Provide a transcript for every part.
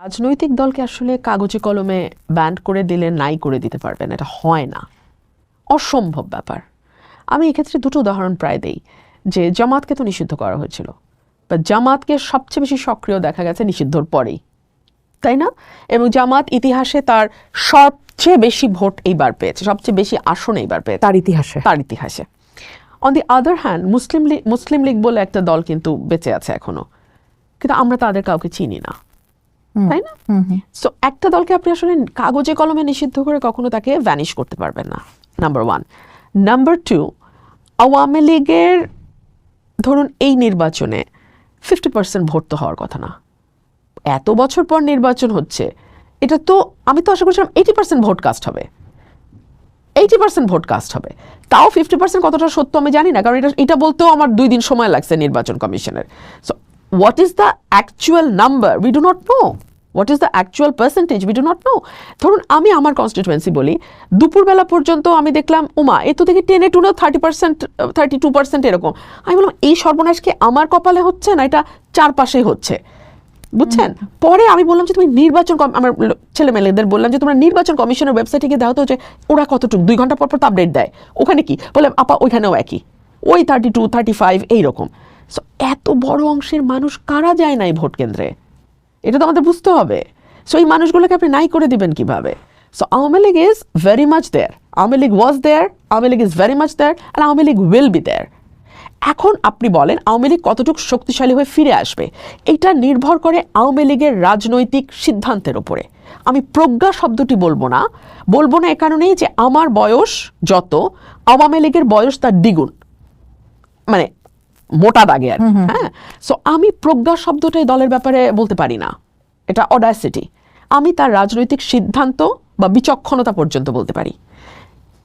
রাজনৈতিক দলকে আসলে কাগজে কলমে ব্যান্ড করে দিলে নাই করে দিতে পারবেন, এটা হয় না, অসম্ভব ব্যাপার। আমি এক্ষেত্রে দুটো উদাহরণ প্রায় দেই, যে জামাতকে তো নিষিদ্ধ করা হয়েছিল, বা জামাতকে সবচেয়ে বেশি সক্রিয় দেখা গেছে নিষিদ্ধর পরেই, তাই না? এবং জামাত ইতিহাসে তার সবচেয়ে বেশি ভোট এইবার পেয়েছে, সবচেয়ে বেশি আসন এইবার পেয়েছে তার ইতিহাসে। অন দি আদার হ্যান্ড মুসলিম লীগ বলে একটা দল কিন্তু বেঁচে আছে এখনো, কিন্তু আমরা তাদের কাউকে চিনি না, তাই না? সো একটা দলকে আপনি আসলে কাগজে কলমে নিষিদ্ধ করে কখনো তাকে ভ্যানিশ করতে পারবেন না, number one. Number two, Awami লীগের ধরুন এই নির্বাচনে 50% ভোট তো হওয়ার কথা না, এত বছর পর নির্বাচন হচ্ছে, এটা তো আমি তো আশা করছিলাম 80% ভোট কাস্ট হবে, 80% ভোট কাস্ট হবে, তাও 50% কতটা সত্য আমি জানি না, কারণ এটা বলতেও আমার 2 দিন সময় লাগছে নির্বাচন কমিশনের। So what is the actual number? We do not know. What is the actual percentage? We do not know. ধরুন আমি আমার কনস্টিটুয়েন্সি বলি, দুপুরবেলা পর্যন্ত আমি দেখলাম ওমা এত থেকে 10-12 30%, 32% এরকম। আমি বললাম এই সর্বনাশকে আমার কপালে হচ্ছে না, এটা চারপাশে হচ্ছে, বুঝছেন? পরে আমি বললাম যে তুমি নির্বাচন, আমার ছেলেমেয়েদের বললাম যে তোমরা নির্বাচন কমিশনের ওয়েবসাইটে গিয়ে দেখো তো যে ওরা কতটুকু 2 ঘন্টা পর পর আপডেট দেয়, ওখানে কি বলে আপা ওইখানেও একই, ওই 32 35 এইরকম। সো এত বড় অংশের মানুষ কারা যায় না এই ভোট কেন্দ্রে, এটা তো আমাদের বুঝতে হবে। সো এই মানুষগুলোকে আপনি নাই করে দিবেন কিভাবে? So Awami League is very much there, Awami League was there, Awami League is very much there, and Awami League will be there. এখন আপনি বলেন আওয়ামী লীগ কতটুকু শক্তিশালী হয়ে ফিরে আসবে, এটা নির্ভর করে আওয়ামী লীগের রাজনৈতিক সিদ্ধান্তের উপরে। আমি প্রজ্ঞা শব্দটি বলবো না এ কারণেই যে আমার বয়স যত, আওয়ামী লীগের বয়স তার দ্বিগুণ, মানে মোটা দাগে আর, হ্যাঁ। সো আমি প্রজ্ঞা শব্দটাই দলের ব্যাপারে বলতে পারি না, এটা অডাসিটি। আমি তার রাজনৈতিক সিদ্ধান্ত বা বিচক্ষণতা পর্যন্ত বলতে পারি।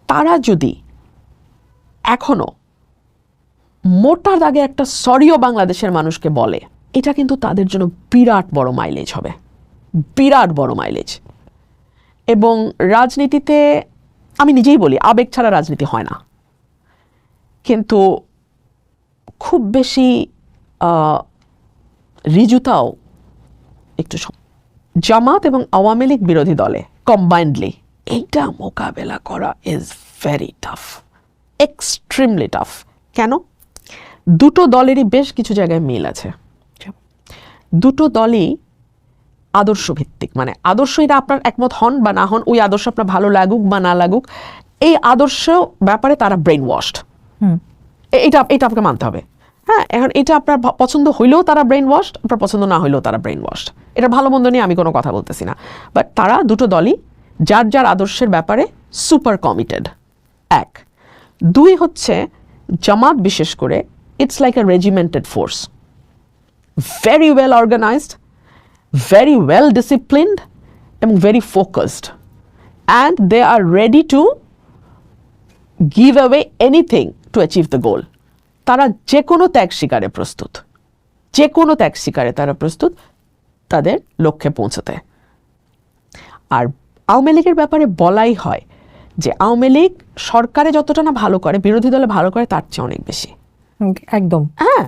তারা যদি এখনো মোটা দাগে একটা সরিও বাংলাদেশের মানুষকে বলে, এটা কিন্তু তাদের জন্য বিরাট বড় মাইলেজ হবে, বিরাট বড় মাইলেজ। এবং রাজনীতিতে আমি নিজেই বলি আবেগ ছাড়া রাজনীতি হয় না, কিন্তু খুব বেশি ঋজুতাও একটু। জামাত এবং আওয়ামী লীগ বিরোধী দলে কম্বাইন্ডলি এইটা মোকাবেলা করা is very tough, extremely tough. কেন? দুটো দলেরই বেশ কিছু জায়গায় মিল আছে, দুটো দলই আদর্শ ভিত্তিক, মানে আদর্শ এটা আপনার একমত হন বা না হন, ওই আদর্শ আপনার ভালো লাগুক বা না লাগুক, এই আদর্শ ব্যাপারে তারা ব্রেন ওয়াশড, এটা আপনাকে মানতে হবে। হ্যাঁ, এখন এটা আপনার পছন্দ হইলেও তারা ব্রেন ওয়াশড, আপনার পছন্দ না হইলেও তারা ব্রেন ওয়াশড, এটা ভালো মন্দ নিয়ে আমি কোনো কথা বলতেছি না, বাট তারা দুটো দলই যার যার আদর্শের ব্যাপারে সুপার কমিটেড, এক। দুই হচ্ছে জামাত বিশেষ করে it's like a regimented force, very well organised, very well disciplined and very focused, and they are ready to give away anything to achieve the goal. তারা যে কোনো ত্যাগ স্বীকারে প্রস্তুত, যে কোনো ত্যাগ স্বীকারে তারা প্রস্তুত তাদের লক্ষ্যে পৌঁছতে। আর আওয়ামী লীগের ব্যাপারে বলাই হয় যে আওয়ামী লীগ সরকারে যতটা না ভালো করে, বিরোধী দলে ভালো করে তার চেয়ে অনেক বেশি, একদম। হ্যাঁ।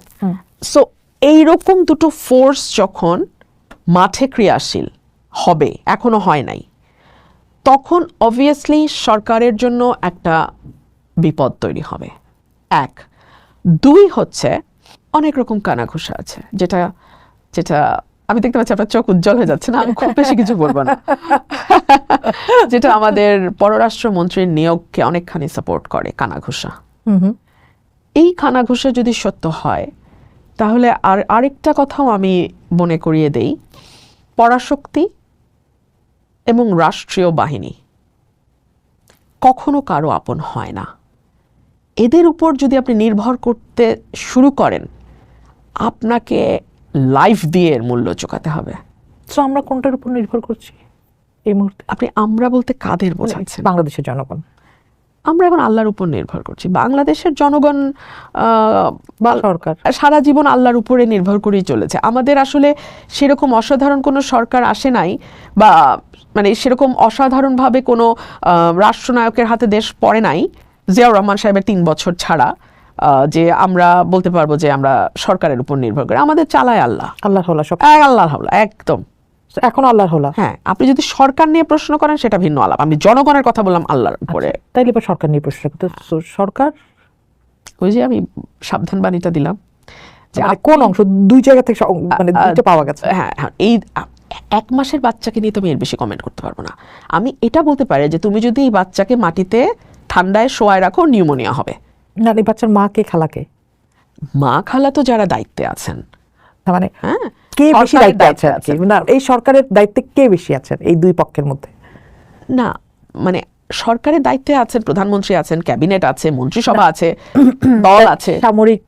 সো এইরকম দুটো ফোর্স যখন মাঠে ক্রিয়াশীল হবে, এখনো হয় নাই, তখন অবভিয়াসলি সরকারের জন্য একটা বিপদ তৈরি হবে, এক। দুই হচ্ছে অনেক রকম কানাঘুষা আছে, যেটা যেটা আমি দেখতে পাচ্ছি আপনার চোখ উজ্জ্বল হয়ে যাচ্ছে না, আমি খুব বেশি কিছু বলবো না, যেটা আমাদের পররাষ্ট্রমন্ত্রীর নিয়োগকে অনেকখানি সাপোর্ট করে, কানাঘুষা। এই কানাঘুষা যদি সত্য হয়, তাহলে আরেকটা কথাও আমি মনে করিয়ে দেই, পরাশক্তি এবং রাষ্ট্রীয় বাহিনী কখনো কারো আপন হয় না। এদের উপর যদি আপনি নির্ভর করতে শুরু করেন, আপনাকে লাইফ দিয়ে এর মূল্য চোকাতে হবে। তো আমরা কোনটার উপর নির্ভর করছি এই মুহূর্তে? আপনি আমরা বলতে কাদের বোঝাচ্ছেন? বাংলাদেশের জনগণ। আমরা এখন আল্লাহর উপর নির্ভর করছি। বাংলাদেশের জনগণ সরকার সারা জীবন আল্লাহর উপরে নির্ভর করেই চলেছে। আমাদের আসলে সেরকম অসাধারণ কোনো সরকার আসে নাই, বা মানে সেরকম অসাধারণভাবে কোনো রাষ্ট্রনায়কের হাতে দেশ পড়ে নাই জিয়াউর রহমান সাহেবের 3 বছর ছাড়া, যে আমরা বলতে পারবো যে আমরা সরকারের উপর নির্ভর করি। আমাদের চালায় আল্লাহ, আল্লাহর হাওলা, সব আল্লাহর হাওলা, একদম এখন আল্লাহর হলা। হ্যাঁ, আপনি যদি সরকার নিয়ে প্রশ্ন করেন সেটা ভিন্ন আলাপ, আমি জনগণের কথা বললাম আল্লাহর উপরে। তাইলে এবার সরকার নিয়ে প্রশ্ন করতে, সরকার ওই যে আমি সাবধান বাণীটা দিলাম যে মানে কোন অংশ, দুই জায়গা থেকে মানে দুইটা পাওয়া গেছে। হ্যাঁ, এই 1 মাসের বাচ্চাকে নিয়ে তুমি এর বেশি কমেন্ট করতে পারবো না। আমি এটা বলতে পারি যে তুমি যদি এই বাচ্চাকে মাটিতে ঠান্ডায় শোয়ায় রাখো নিউমোনিয়া হবে। না, এই বাচ্চার মা কে, খালা কে? মা খালা তো যারা দায়িত্বে আছেন, তার মানে হ্যাঁ, কে বেশি দায়িত্বে আছে আর কি? না, এই সরকারের দায়িত্বে কে বেশি আছেন এই দুই পক্ষের মধ্যে? না মানে সরকারের দায়িত্বে আছেন, প্রধানমন্ত্রী আছেন, ক্যাবিনেট আছে, মন্ত্রিসভা আছে, দল আছে, সামরিক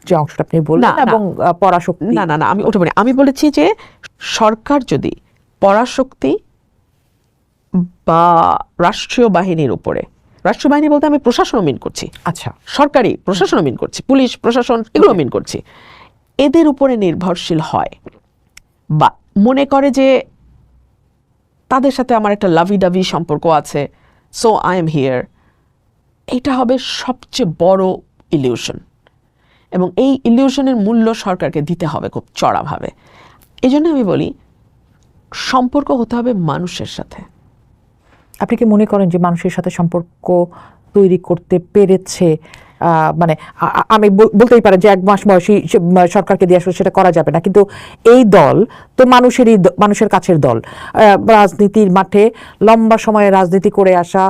যে অংশটা আপনি বললেন, এবং পরাশক্তি। না না না, আমি ওটা বলি, আমি বলেছি যে সরকার যদি পরাশক্তি বা রাষ্ট্রীয় বাহিনীর উপরে, রাষ্ট্রীয় বাহিনী বলতে আমি প্রশাসন মিন করছি, আচ্ছা, সরকারি প্রশাসন মিন করছি, পুলিশ প্রশাসন এগুলো মিন করছি, এদের উপরে নির্ভরশীল হয় বা মনে করে যে তাদের সাথে আমার একটা লাভি ডাভি সম্পর্ক আছে, সো আই এম হিয়ার, এটা হবে সবচেয়ে বড় ইলিউশন। এবং এই ইলিউশনের মূল্য সরকারকে দিতে হবে খুব চড়াভাবে। এই জন্য আমি বলি সম্পর্ক হতে হবে মানুষের সাথে। আপনি কি মনে করেন যে মানুষের সাথে সম্পর্ক তৈরি করতে পেরেছে? মানে আমি বলতেই পারেন যে 1 মাস বয়সী সরকারকে দিয়ে আসলে সেটা করা যাবে না, কিন্তু এই দল তো মানুষের কাছের দল, রাজনীতির মাঠে লম্বা সময়ে রাজনীতি করে আসা,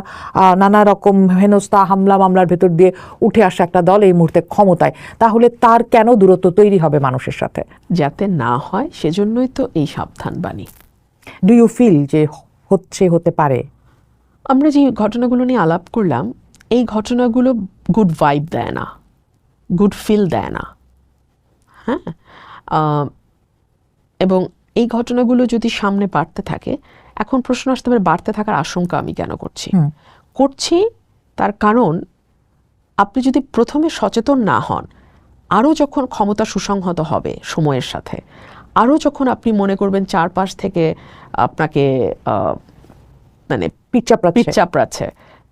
নানা রকম হেনস্থা হামলা মামলার ভেতর দিয়ে উঠে আসা একটা দল এই মুহূর্তে ক্ষমতায়, তাহলে তার কেন দূরত্ব তৈরি হবে মানুষের সাথে? যাতে না হয় সেজন্যই তো এই সাবধান বাণী। ডু ইউ ফিল যে হতে পারে? আমরা যে ঘটনাগুলো নিয়ে আলাপ করলাম, এই ঘটনাগুলো গুড ভাইব দেয় না, গুড ফিল দেয় না। হ্যাঁ, এবং এই ঘটনাগুলো যদি সামনে বাড়তে থাকে, এখন প্রশ্ন আসতে পারে বাড়তে থাকার আশঙ্কা আমি কেন করছি তার কারণ আপনি যদি প্রথমে সচেতন না হন, আরও যখন ক্ষমতা সুসংহত হবে সময়ের সাথে, আরও যখন আপনি মনে করবেন চারপাশ থেকে আপনাকে মানে পিচ্চাপড়াচ্ছে,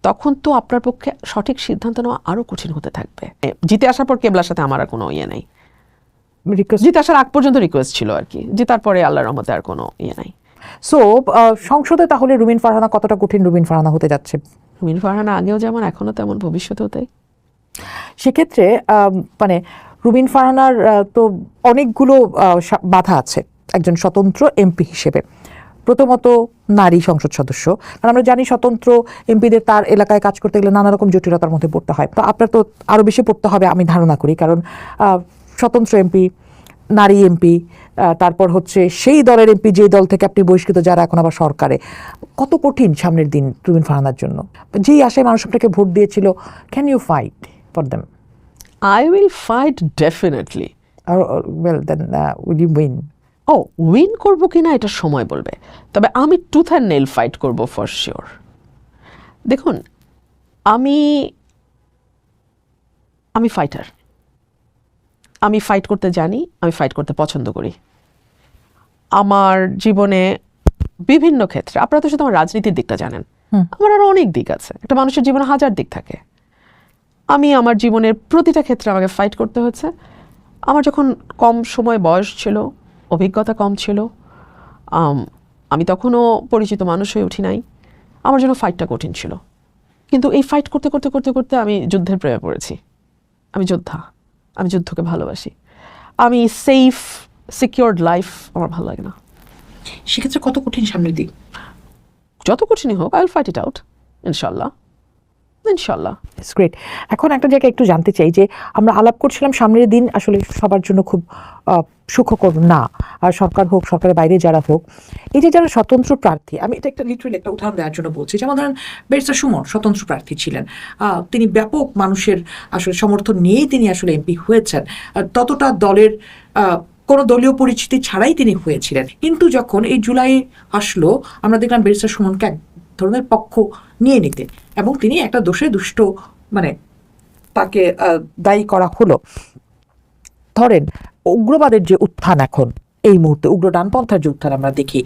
তখন তো আপনার পক্ষে সঠিক সিদ্ধান্ত নেওয়া আরো কঠিন হতে থাকবে। জিতে আসার পর কেবলার সাথে আমার আর কোনো ইয়ে নেই, জিতে আসার আগ পর্যন্ত রিকোয়েস্ট ছিল আর কি, জেতার পরে আল্লাহর রহমতে আর কোনো ইয়ে নাই। সো সংসদে তাহলে রুমিন ফারহানা কতটা কঠিন রুমিন ফারহানা হতে যাচ্ছে? রুমিন ফারহানা আগেও যেমন এখনো তেমন ভবিষ্যতেও তাই। সেক্ষেত্রে মানে রুমিন ফারহানার তো অনেকগুলো বাধা আছে একজন স্বতন্ত্র এমপি হিসেবে। প্রথমত নারী সংসদ সদস্য, কারণ আমরা জানি স্বতন্ত্র এমপিদের তার এলাকায় কাজ করতে গেলে নানা রকম জটিলতার মধ্যে পড়তে হয়। তো আপনার তো আরও বেশি পড়তে হবে আমি ধারণা করি, কারণ স্বতন্ত্র এমপি, নারী এমপি, তারপর হচ্ছে সেই দলের এমপি যে দল থেকে আপনি বহিষ্কৃত, যারা এখন আবার সরকারে। কত কঠিন সামনের দিন রুমিন ফারহানার জন্য, যেই আশায় মানুষ আপনাকে ভোট দিয়েছিল। Can you fight for them? I will fight definitely. Well then will you win? Win করবো কিনা এটা সময় বলবে, তবে আমি টুথ অ্যান্ড নেল ফাইট করব ফর শিওর। দেখুন, আমি ফাইটার, আমি ফাইট করতে জানি, আমি ফাইট করতে পছন্দ করি। আমার জীবনে বিভিন্ন ক্ষেত্রে, আপনারা তো শুধু আমার রাজনীতির দিকটা জানেন, আমার আরো অনেক দিক আছে, একটা মানুষের জীবনে 1000 দিক থাকে। আমি আমার জীবনের প্রতিটা ক্ষেত্রে আমাকে ফাইট করতে হয়েছে। আমার যখন কম সময় বয়স ছিল, অভিজ্ঞতা কম ছিল, আমি তখনও পরিচিত মানুষ হয়ে উঠি নাই, আমার জন্য ফাইটটা কঠিন ছিল। কিন্তু এই ফাইট করতে করতে করতে করতে আমি যুদ্ধের প্রেমে পড়েছি। আমি যোদ্ধা, আমি যুদ্ধকে ভালোবাসি। আমি সেফ সিকিউরড লাইফ আমার ভালো লাগে না। সেক্ষেত্রে কত কঠিন সামনের দিক? যত কঠিনই হোক, I will fight it out, ইনশাল্লাহ। It's great. এখন একটা জায়গায় একটু জানতে চাই যে আমরা আলাপ করছিলাম সামনের দিন আসলে সবার জন্য খুব সুখকর না, আর সরকার হোক সরকারের বাইরে যারা হোক, এই যে যারা স্বতন্ত্র প্রার্থী, আমি এটা একটা লিটারালি একটা উদাহরণ দেওয়ার জন্য বলছি, যেমন ধরেন ব্যারিস্টার সুমন স্বতন্ত্র প্রার্থী ছিলেন, তিনি ব্যাপক মানুষের আসলে সমর্থন নিয়েই তিনি আসলে এমপি হয়েছেন, ততটা দলের কোনো দলীয় পরিচিতি ছাড়াই তিনি হয়েছিলেন। কিন্তু যখন এই জুলাই আসলো, আমরা দেখলাম ব্যারিস্টার সুমনকে এক ধরনের পক্ষ নিয়ে নিতে, এবং তিনি একটা দোষে দুষ্ট মানে তাকে দায়ী করা হলো। ধরেন উগ্রবাদের যে উত্থান এখন এই মুহূর্তে, উগ্র ডানপন্থার যে উত্থান আমরা দেখি,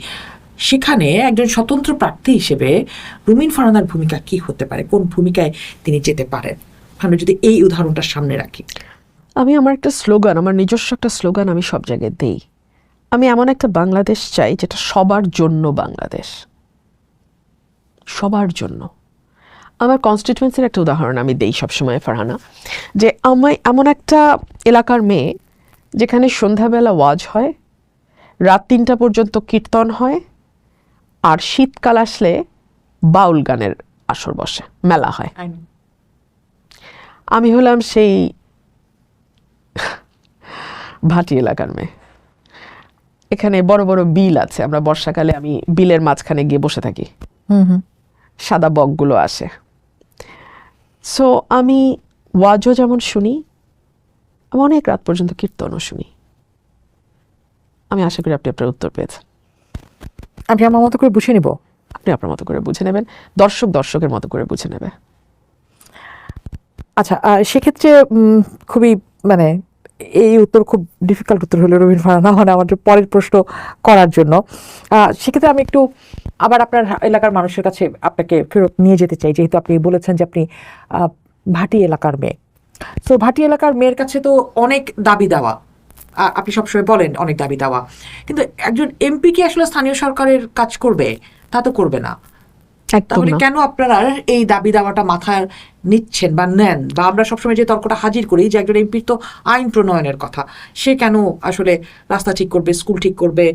সেখানে একজন স্বতন্ত্র প্রার্থী হিসেবে রুমিন ফারহানার ভূমিকা কি হতে পারে? কোন ভূমিকায় তিনি যেতে পারেন? আমরা যদি এই উদাহরণটা সামনে রাখি। আমি আমার একটা স্লোগান, আমার নিজস্ব একটা স্লোগান আমি সব জায়গায় দেই। আমি এমন একটা বাংলাদেশ চাই যেটা সবার জন্য বাংলাদেশ, সবার জন্য। আমার কনস্টিটিউয়েন্সির একটা উদাহরণ আমি দেই সবসময়, ফারহানা, যে আমি এমন একটা এলাকার মেয়ে যেখানে সন্ধ্যাবেলা ওয়াজ হয়, রাত 3টা পর্যন্ত কীর্তন হয়, আর শীতকাল আসলে বাউল গানের আসর বসে, মেলা হয়। আমি হলাম সেই ভাটি এলাকার মেয়ে। এখানে বড় বড় বিল আছে, আমরা বর্ষাকালে আমি বিলের মাঝখানে গিয়ে বসে থাকি, সাদা বকগুলো আসে। সো আমি ওয়াজও যেমন শুনি, আমি অনেক রাত পর্যন্ত কীর্তনও শুনি। আমি আশা করি আপনি আপনার উত্তর পেয়েছেন। আমি আমার মতো করে বুঝে নিব। আপনি আপনার মতো করে বুঝে নেবেন, দর্শক দর্শকের মতো করে বুঝে নেবে। আচ্ছা, সেক্ষেত্রে খুবই মানে এই উত্তর খুব ডিফিকাল্ট উত্তর হলো রবিন ফারহানা, মানে আমাদের পরের প্রশ্ন করার জন্য। সেক্ষেত্রে আমি একটু আবার আপনার এলাকার মানুষের কাছে আপনাকে ফেরত নিয়ে যেতে চাই, যেহেতু আপনি বলেছেন যে আপনি ভাটি এলাকার মেয়ে। তো ভাটি এলাকার মেয়ের কাছে তো অনেক দাবি দেওয়া, আপনি সবসময় বলেন অনেক দাবি দেওয়া, কিন্তু একজন এমপি কি আসলে স্থানীয় সরকারের কাজ করবে? তা তো করবে না। তাহলে কেন আপনারা এই দাবি দাওয়াটা মাথায় নিচ্ছেন বা নেন, বা আমরা সবসময় যে তর্কটা হাজির করি যে একজন এমপির তো আইন প্রণয়নের কথা, সে কেন আসলে রাস্তা ঠিক করবে, স্কুল ঠিক করবে,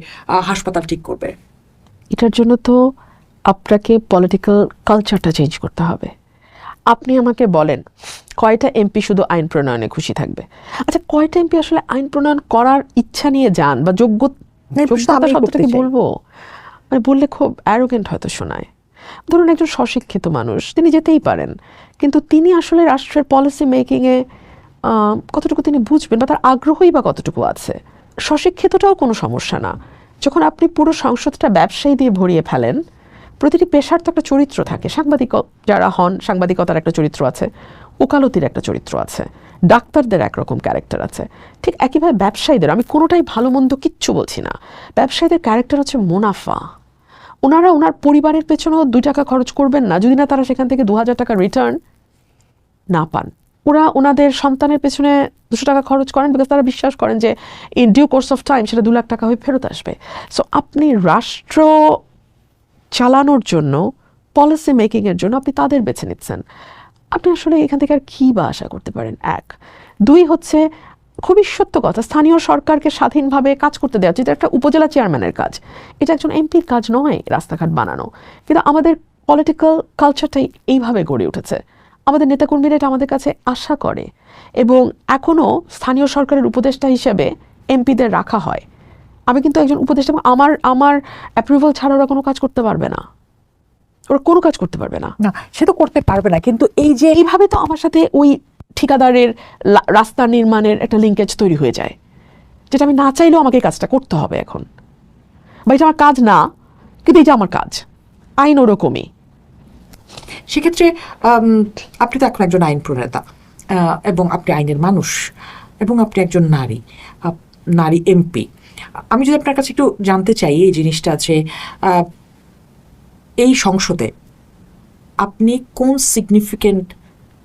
হাসপাতাল ঠিক করবে? এটার জন্য তো আপনাকে পলিটিক্যাল কালচারটা চেঞ্জ করতে হবে। আপনি আমাকে বলেন কয়টা এমপি শুধু আইন প্রণয়নে খুশি থাকবে? আচ্ছা, কয়টা এমপি আসলে আইন প্রণয়ন করার ইচ্ছা নিয়ে যান বা যোগ্যতা শব্দটা কি বলবো, মানে বললে খুব অ্যারোগেন্ট হয়তো শোনায়। ধরুন একজন স্বশিক্ষিত মানুষ, তিনি যেতেই পারেন, কিন্তু তিনি আসলে রাষ্ট্রের পলিসি মেকিংয়ে কতটুকু তিনি বুঝবেন বা তার আগ্রহই বা কতটুকু আছে। স্বশিক্ষিতটাও কোনো সমস্যা না, যখন আপনি পুরো সংসদটা ব্যবসায়ী দিয়ে ভরিয়ে ফেলেন। প্রতিটি পেশার তো একটা চরিত্র থাকে, সাংবাদিক যারা হন সাংবাদিকতার একটা চরিত্র আছে, ওকালতির একটা চরিত্র আছে, ডাক্তারদের একরকম ক্যারেক্টার আছে। ঠিক একইভাবে ব্যবসায়ীদের, আমি কোনোটাই ভালো মন্দ কিচ্ছু বলছি না, ব্যবসায়ীদের ক্যারেক্টার হচ্ছে মুনাফা। ওনারা ওনার পরিবারের পেছনেও 2 টাকা খরচ করবেন না যদি না তারা সেখান থেকে 2000 টাকা রিটার্ন না পান। ওরা ওনাদের সন্তানের পেছনে 200 টাকা খরচ করেন বিকজ তারা বিশ্বাস করেন যে in due course of time সেটা 2 লাখ টাকা হয়ে ফেরত আসবে। সো আপনি রাষ্ট্র চালানোর জন্য, পলিসি মেকিংয়ের জন্য আপনি তাদের বেছে নিচ্ছেন। আপনি আসলে এখান থেকে আর কী বা আশা করতে পারেন? 1, 2 হচ্ছে খুবই সত্য কথা, স্থানীয় সরকারকে স্বাধীনভাবে কাজ করতে দেওয়া, যেটা একটা উপজেলা চেয়ারম্যানের কাজ, এটা একজন এমপির কাজ নয় রাস্তাঘাট বানানো। কিন্তু আমাদের পলিটিক্যাল কালচারটাই এইভাবে গড়ে উঠেছে, আমাদের নেতাকর্মীরা এটা আমাদের কাছে আশা করে, এবং এখনও স্থানীয় সরকারের উপদেষ্টা হিসেবে এমপিদের রাখা হয়। আমি কিন্তু একজন উপদেষ্টা, আমার অ্যাপ্রুভাল ছাড়া ওরা কোনো কাজ করতে পারবে না, ওরা কোনো কাজ করতে পারবে না। না, সে তো করতে পারবে না, কিন্তু এই যে এইভাবে তো আমার সাথে ওই ঠিকাদারের রাস্তা নির্মাণের একটা লিঙ্কেজ তৈরি হয়ে যায়, যেটা আমি না চাইলেও আমাকে এই কাজটা করতে হবে এখন। বা এটা আমার কাজ না, কিন্তু এটা আমার কাজ, আইন ওরকমই। সেক্ষেত্রে আপনি তো এখন একজন আইন প্রণেতা, এবং আপনি আইনের মানুষ, এবং আপনি একজন নারী এমপি। আমি যদি আপনার কাছে একটু জানতে চাই এই জিনিসটা আছে, এই সংসদে আপনি কোন সিগনিফিকেন্ট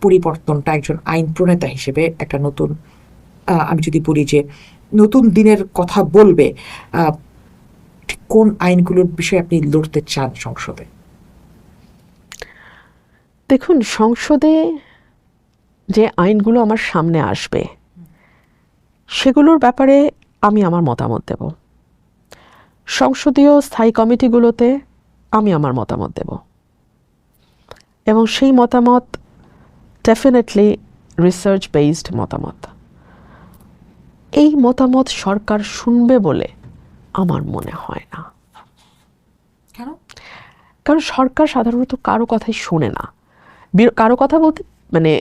পরিবর্তনটা একজন আইন প্রণেতা হিসেবে একটা নতুন, আমি যদি বলি যে নতুন দিনের কথা বলবে, ঠিক কোন আইনগুলোর বিষয়ে আপনি লড়তে চান সংসদে? দেখুন, সংসদে যে আইনগুলো আমার সামনে আসবে সেগুলোর ব্যাপারে আমি আমার মতামত দেব। সংসদীয় স্থায়ী কমিটিগুলোতে আমি আমার মতামত দেব, এবং সেই মতামত ডেফিনেটলি রিসার্চ বেসড মতামত। এই মতামত সরকার শুনবে বলে আমার মনে হয় না। কেন? কারণ সরকার সাধারণত কারো কথাই শোনে না। কারো কথা বলতে মানে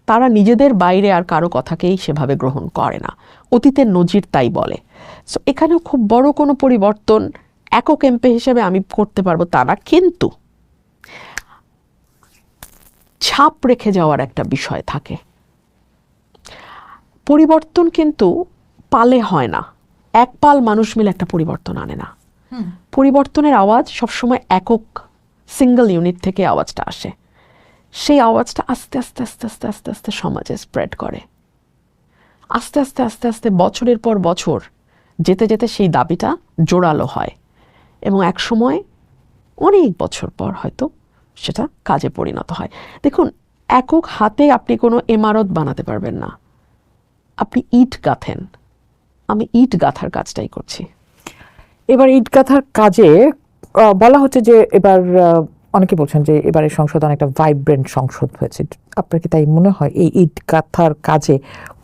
তারা নিজেদের বাইরে আর কারো কথাকেই সেভাবে গ্রহণ করে না, অতীতের নজির তাই বলে। সো এখানেও খুব বড় কোনো পরিবর্তন একক এমপি হিসেবে আমি করতে পারবো তা না, কিন্তু ছাপ রেখে যাওয়ার একটা বিষয় থাকে। পরিবর্তন কিন্তু পালে হয় না, এক পাল মানুষ মিলে একটা পরিবর্তন আনে না। পরিবর্তনের আওয়াজ সবসময় একক সিঙ্গল ইউনিট থেকে আওয়াজটা আসে, সেই আওয়াজটা আস্তে আস্তে আস্তে আস্তে আস্তে আস্তে সমাজে স্প্রেড করে, আস্তে আস্তে আস্তে আস্তে বছরের পর বছর যেতে যেতে সেই দাবিটা জোরালো হয় এবং এক সময় অনেক বছর পর হয়তো সেটা কাজে পরিণত হয়। দেখুন, একক হাতে আপনি কোনো ইমারত বানাতে পারবেন না, আপনি ইট গাঁথেন। আমি ইট গাঁথার কাজটাই করছি। এবার ইট গাঁথার কাজে বলা হচ্ছে যে এবার অনেকে বলছেন যে এবারের সংসদ অনেকটা ভাইব্রেন্ট সংসদ হয়েছে। আপনার কি তাই মনে হয়? এই ইট গাঁথার কাজে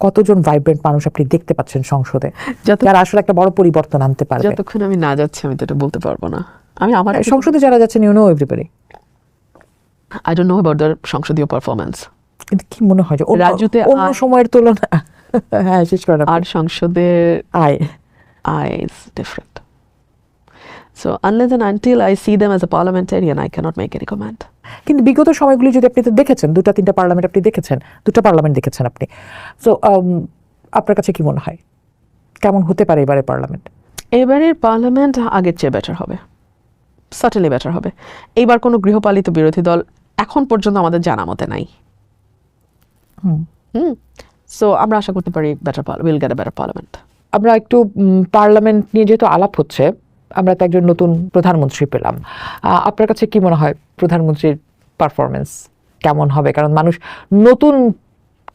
কতজন ভাইব্রেন্ট মানুষ আপনি দেখতে পাচ্ছেন সংসদে, যারা আসলে একটা বড় পরিবর্তন আনতে পারবে? যতক্ষণ আমি না যাচ্ছি আমি তো এটা বলতে পারবো না। আমি আমার সংসদে যারা যাচ্ছেন you know everybody, I don't know about the সংসদীয় পারফরমেন্স। কিন্তু কি মনে হয় যে রাজুতে অন্য সময়ের তুলনা হ্যাঁ শেষ করেন আর সংসদের আয় is different. So unless and until I see them as a parliamentarian, I cannot make any comment. কিন্তু বিগত সময়গুলি যদি আপনি তো দেখেছেন, 2-3টা পার্লামেন্ট আপনি দেখেছেন, 2টা পার্লামেন্ট দেখেছেন আপনি, সো আপনার কাছে কি মনে হয় কেমন হতে পারে এবারের পার্লামেন্ট? এবারের পার্লামেন্ট আগের চেয়ে বেটার হবে, সার্টেনলি বেটার হবে। এইবার কোনো গৃহপালিত বিরোধী দল এখন পর্যন্ত আমাদের জানা মতে নাই। সো আমরা আশা করতে পারি will get a better parliament. আমরা একটু পার্লামেন্ট নিয়ে যেহেতু আলাপ হচ্ছে, আমরা তো একজন নতুন প্রধানমন্ত্রী পেলাম। আপনার কাছে কি মনে হয় প্রধানমন্ত্রীর পারফরমেন্স কেমন হবে? কারণ মানুষ নতুন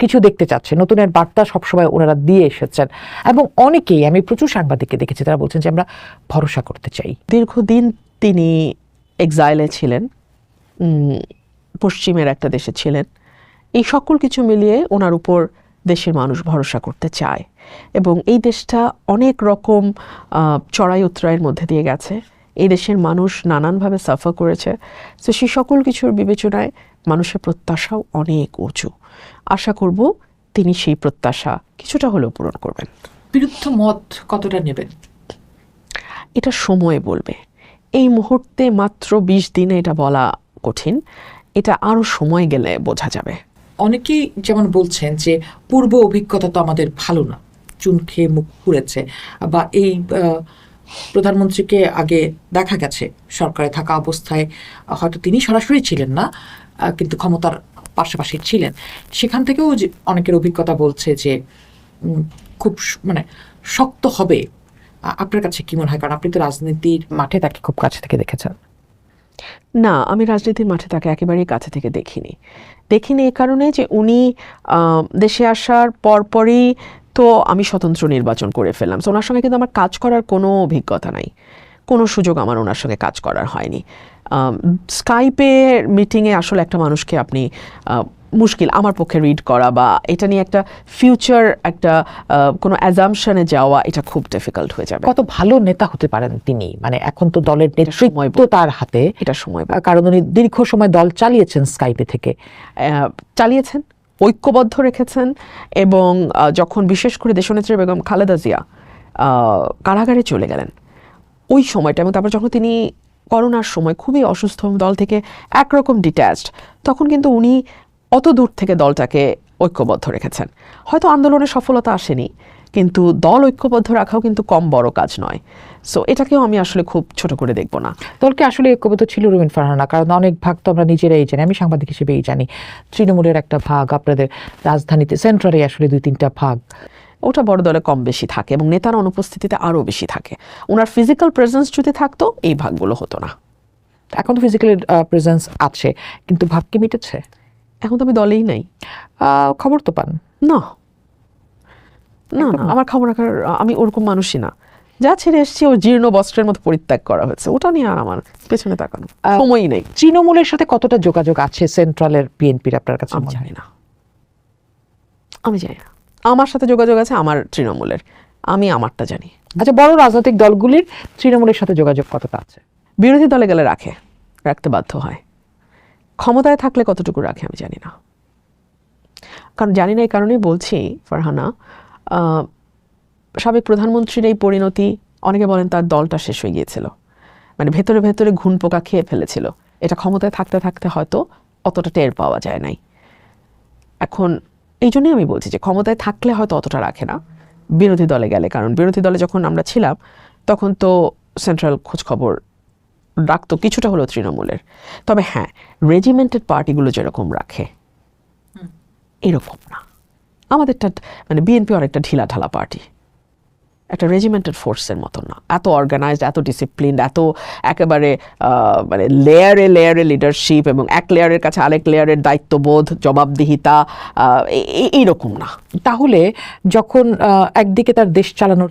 কিছু দেখতে চাচ্ছে, নতুনের বার্তা সবসময় ওনারা দিয়ে এসেছেন এবং অনেকেই, আমি প্রচুর সাংবাদিককে দেখেছি তারা বলছেন যে আমরা ভরসা করতে চাই। দীর্ঘদিন তিনি এক্সাইলে ছিলেন, পশ্চিমের একটা দেশে ছিলেন। এই সকল কিছু মিলিয়ে ওনার উপর দেশের মানুষ ভরসা করতে চায় এবং এই দেশটা অনেক রকম চড়াই উতরাইয়ের মধ্যে দিয়ে গেছে। এই দেশের মানুষ নানানভাবে সাফার করেছে। তো সেই সকল কিছুর বিবেচনায় মানুষের প্রত্যাশাও অনেক উঁচু। আশা করব তিনি সেই প্রত্যাশা কিছুটা হলেও পূরণ করবেন। বিরুদ্ধ মত কতটা নেবেন এটা সময় বলবে। এই মুহূর্তে মাত্র 20 দিনে এটা বলা কঠিন, এটা আরও সময় গেলে বোঝা যাবে। অনেকেই যেমন বলছেন যে পূর্ব অভিজ্ঞতা তো আমাদের ভালো না, চুন খেয়ে মুখ পুড়েছে, বা এই প্রধানমন্ত্রীকে আগে দেখা গেছে সরকারে থাকা অবস্থায়, হয়তো তিনি সরাসরি ছিলেন না কিন্তু ক্ষমতার পাশাপাশি ছিলেন, সেখান থেকেও যে অনেকের অভিজ্ঞতা বলছে যে খুব মানে শক্ত হবে। আপনার কাছে কি মনে হয়? কারণ আপনি তো রাজনীতির মাঠে তাকে খুব কাছে থেকে দেখেছেন। না, আমি রাজনীতির মাঠে তাকে একেবারেই কাছে থেকে দেখিনি এই কারণে যে উনি দেশে আসার পরপরই তো আমি স্বতন্ত্র নির্বাচন করে ফেললাম। তো ওনার সঙ্গে কিন্তু আমার কাজ করার কোনো অভিজ্ঞতা নাই, কোনো সুযোগ আমার ওনার সঙ্গে কাজ করার হয়নি। স্কাইপে মিটিংয়ে আসলে একটা মানুষকে আপনি মুশকিল আমার পক্ষে রিড করা বা এটা নিয়ে একটা ফিউচার একটা কোনো অ্যাজাম্পশনে যাওয়া, এটা খুব ডিফিকাল্ট হয়ে যাবে। কত ভালো নেতা হতে পারেন তিনি, মানে এখন তো দলের নেতৃত্ব তার হাতে, এটা সময়, কারণ উনি দীর্ঘ সময় দল চালিয়েছেন, স্কাইপে থেকে চালিয়েছেন, ঐক্যবদ্ধ রেখেছেন এবং যখন বিশেষ করে দেশনেত্রী বেগম খালেদা জিয়া কারাগারে চলে গেলেন ওই সময়টা, এবং তারপর যখন তিনি করোনার সময় খুবই অসুস্থ দল থেকে একরকম ডিট্যাচড, তখন কিন্তু উনি অত দূর থেকে দলটাকে ঐক্যবদ্ধ রেখেছেন। হয়তো আন্দোলনের সফলতা আসেনি, কিন্তু দল ঐক্যবদ্ধ রাখাও কিন্তু কম বড় কাজ নয়। সো এটাকেও আমি আসলে খুব ছোট করে দেখব না। দলকে আসলে ঐক্যবদ্ধ ছিল রুমিন ফারহানা, কারণ অনেক ভাগ তো আমরা নিজেরাই জানি, আমি সাংবাদিক হিসেবেই জানি। তৃণমূলের একটা ভাগ, আপনাদের রাজধানীতে সেন্ট্রালে আসলে 2-3টা ভাগ, ওটা বড় দলে কম বেশি থাকে এবং নেতার অনুপস্থিতিতে আরও বেশি থাকে। ওনার ফিজিক্যাল প্রেজেন্স যদি থাকতো এই ভাগগুলো হতো না। এখন তো ফিজিক্যাল প্রেজেন্স আছে, কিন্তু ভাগ কি মিটেছে? এখন তো আমি দলেই নাই। খবর তো পান না, না না, আমার খবর রাখার, আমি ওরকম মানুষই না। যা ছেড়ে এসেছি ও জীর্ণ বস্ত্রের মতো পরিত্যাগ করা হয়েছে, ওটা নিয়ে আর আমার পেছনে তাকানো সময়ই নেই। তৃণমূলের সাথে কতটা যোগাযোগ আছে সেন্ট্রালের বিএনপির আপনার কাছে? আমি জানি না, আমি জানি না। আমার সাথে যোগাযোগ আছে আমার তৃণমূলের, আমি আমারটা জানি। আচ্ছা, বড় রাজনৈতিক দলগুলির তৃণমূলের সাথে যোগাযোগ কতটা আছে? বিরোধী দলে গেলে রাখতে বাধ্য হয়। ক্ষমতায় থাকলে কতটুকু রাখে আমি জানি না। কারণ জানি না এই কারণেই বলছি ফারহানা, সাবেক প্রধানমন্ত্রীর এই পরিণতি, অনেকে বলেন তার দলটা শেষ হয়ে গিয়েছিল, মানে ভেতরে ভেতরে ঘুণ পোকা খেয়ে ফেলেছিল। এটা ক্ষমতায় থাকতে থাকতে হয়তো অতটা টের পাওয়া যায় নাই। এখন এই জন্যই আমি বলছি যে ক্ষমতায় থাকলে হয়তো অতটা রাখে না, বিরোধী দলে গেলে। কারণ বিরোধী দলে যখন আমরা ছিলাম তখন তো সেন্ট্রাল খোঁজখবর রাখতো কিছুটা হলেও তৃণমূলের। তবে হ্যাঁ, রেজিমেন্টেড পার্টিগুলো যেরকম রাখে এরকম না। আমাদেরটা মানে বিএনপি অনেকটা ঢিলা ঢালা পার্টি, একটা রেজিমেন্টেড ফোর্সের মতো না, এত অর্গানাইজড, এত ডিসিপ্লিন, এত একেবারে মানে লেয়ারে লেয়ারে লিডারশিপ এবং এক লেয়ারের কাছে আরেক লেয়ারের দায়িত্ববোধ, জবাবদিহিতা, এইরকম না। তাহলে যখন একদিকে তার দেশ চালানোর